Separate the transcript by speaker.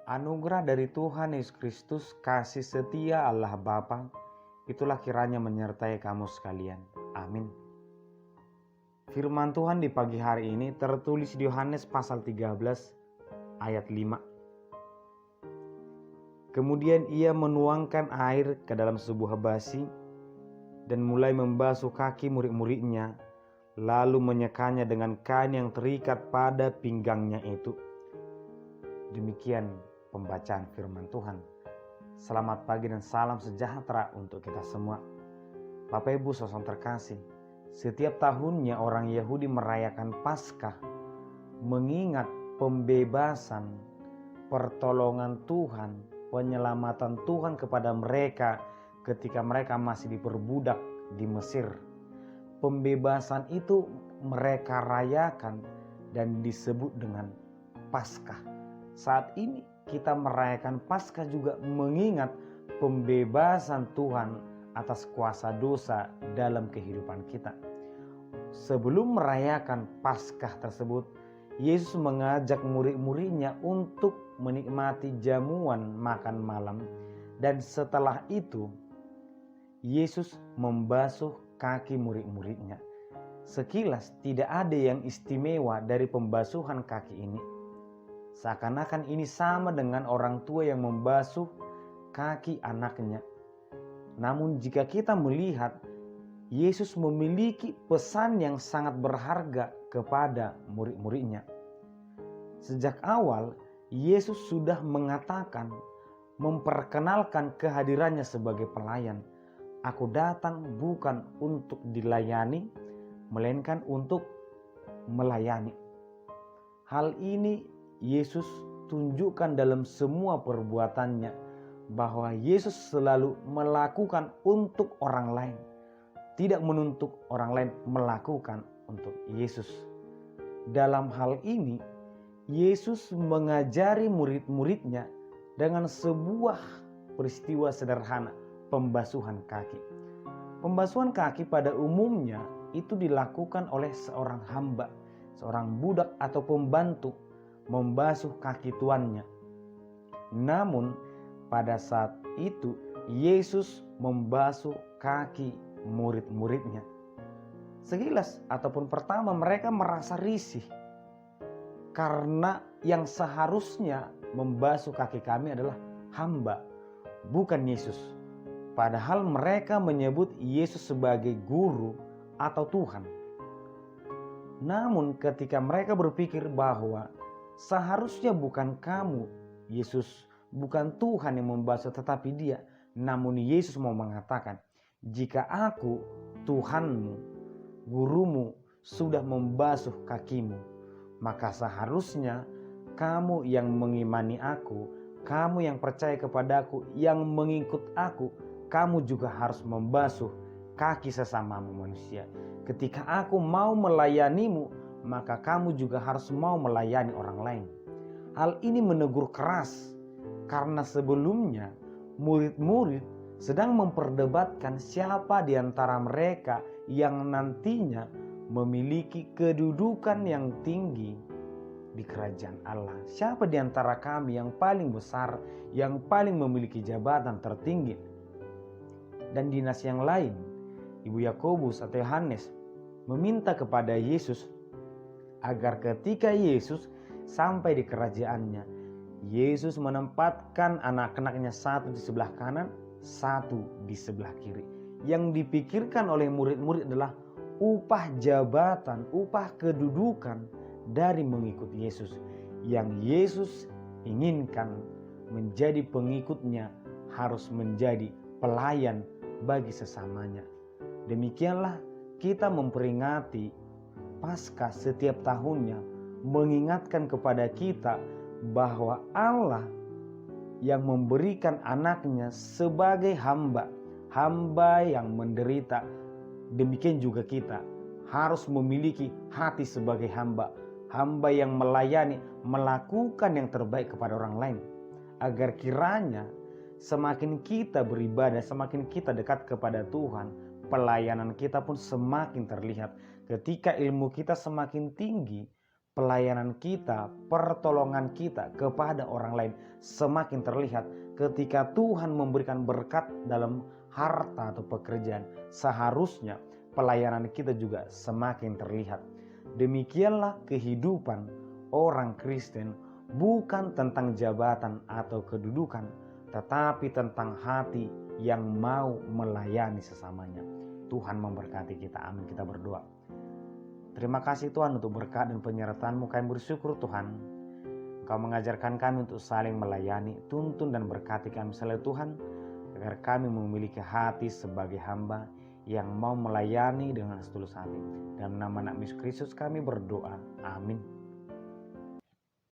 Speaker 1: Anugerah dari Tuhan Yesus Kristus, kasih setia Allah Bapa, itulah kiranya menyertai kamu sekalian. Amin. Firman Tuhan di pagi hari ini tertulis di Yohanes pasal 13 ayat 5. Kemudian ia menuangkan air ke dalam sebuah basi dan mulai membasuh kaki murid-muridnya, lalu menyekanya dengan kain yang terikat pada pinggangnya itu. Demikian pembacaan firman Tuhan. Selamat pagi dan salam sejahtera untuk kita semua. Bapak Ibu saudara terkasih, setiap tahunnya orang Yahudi merayakan Paskah, mengingat pembebasan, pertolongan Tuhan, penyelamatan Tuhan kepada mereka ketika mereka masih diperbudak di Mesir. Pembebasan itu mereka rayakan dan disebut dengan Paskah. Saat ini kita merayakan Paskah juga mengingat pembebasan Tuhan atas kuasa dosa dalam kehidupan kita. Sebelum merayakan Paskah tersebut, Yesus mengajak murid-muridnya untuk menikmati jamuan makan malam, dan setelah itu Yesus membasuh kaki murid-muridnya. Sekilas tidak ada yang istimewa dari pembasuhan kaki ini. Seakan-akan ini sama dengan orang tua yang membasuh kaki anaknya. Namun jika kita melihat, Yesus memiliki pesan yang sangat berharga kepada murid-muridnya. Sejak awal, Yesus sudah mengatakan, memperkenalkan kehadirannya sebagai pelayan. Aku datang bukan untuk dilayani, melainkan untuk melayani. Hal ini Yesus tunjukkan dalam semua perbuatannya, bahwa Yesus selalu melakukan untuk orang lain, tidak menuntut orang lain melakukan untuk Yesus. Dalam hal ini, Yesus mengajari murid-muridnya dengan sebuah peristiwa sederhana, pembasuhan kaki. Pembasuhan kaki pada umumnya itu dilakukan oleh seorang hamba, seorang budak atau pembantu, membasuh kaki tuannya. Namun pada saat itu Yesus membasuh kaki murid-muridnya. Sekilas ataupun pertama mereka merasa risih, karena yang seharusnya membasuh kaki kami adalah hamba, bukan Yesus. Padahal mereka menyebut Yesus sebagai guru atau Tuhan. Namun ketika mereka berpikir bahwa seharusnya bukan kamu, Yesus, bukan Tuhan yang membasuh tetapi dia. Namun Yesus mau mengatakan, jika aku, Tuhanmu, gurumu, sudah membasuh kakimu, maka seharusnya kamu yang mengimani aku, kamu yang percaya kepadaku, yang mengikut aku, kamu juga harus membasuh kaki sesamamu manusia. Ketika aku mau melayanimu, maka kamu juga harus mau melayani orang lain. Hal ini menegur keras, karena sebelumnya murid-murid sedang memperdebatkan siapa di antara mereka yang nantinya memiliki kedudukan yang tinggi di kerajaan Allah. Siapa di antara kami yang paling besar, yang paling memiliki jabatan tertinggi? Dan di nas yang lain, Ibu Yakobus atau Yohanes meminta kepada Yesus agar ketika Yesus sampai di kerajaannya, Yesus menempatkan anak-anaknya satu di sebelah kanan, satu di sebelah kiri. Yang dipikirkan oleh murid-murid adalah upah jabatan, upah kedudukan dari mengikuti Yesus. Yang Yesus inginkan menjadi pengikutnya harus menjadi pelayan bagi sesamanya. Demikianlah kita memperingati Paskah setiap tahunnya, mengingatkan kepada kita bahwa Allah yang memberikan anaknya sebagai hamba yang menderita. Demikian juga kita, harus memiliki hati sebagai hamba. Hamba yang melayani, melakukan yang terbaik kepada orang lain. Agar kiranya semakin kita beribadah, semakin kita dekat kepada Tuhan, pelayanan kita pun semakin terlihat. Ketika ilmu kita semakin tinggi, pelayanan kita, pertolongan kita kepada orang lain semakin terlihat. Ketika Tuhan memberikan berkat dalam harta atau pekerjaan, seharusnya pelayanan kita juga semakin terlihat. Demikianlah kehidupan orang Kristen, bukan tentang jabatan atau kedudukan, tetapi tentang hati yang mau melayani sesamanya. Tuhan memberkati kita. Amin. Kita berdoa. Terima kasih Tuhan untuk berkat dan penyertaan-Mu. Kami bersyukur Tuhan, Engkau mengajarkan kami untuk saling melayani. Tuntun dan berkati kami selalu Tuhan, agar kami memiliki hati sebagai hamba yang mau melayani dengan setulus hati. Dalam nama Yesus Kristus kami berdoa. Amin.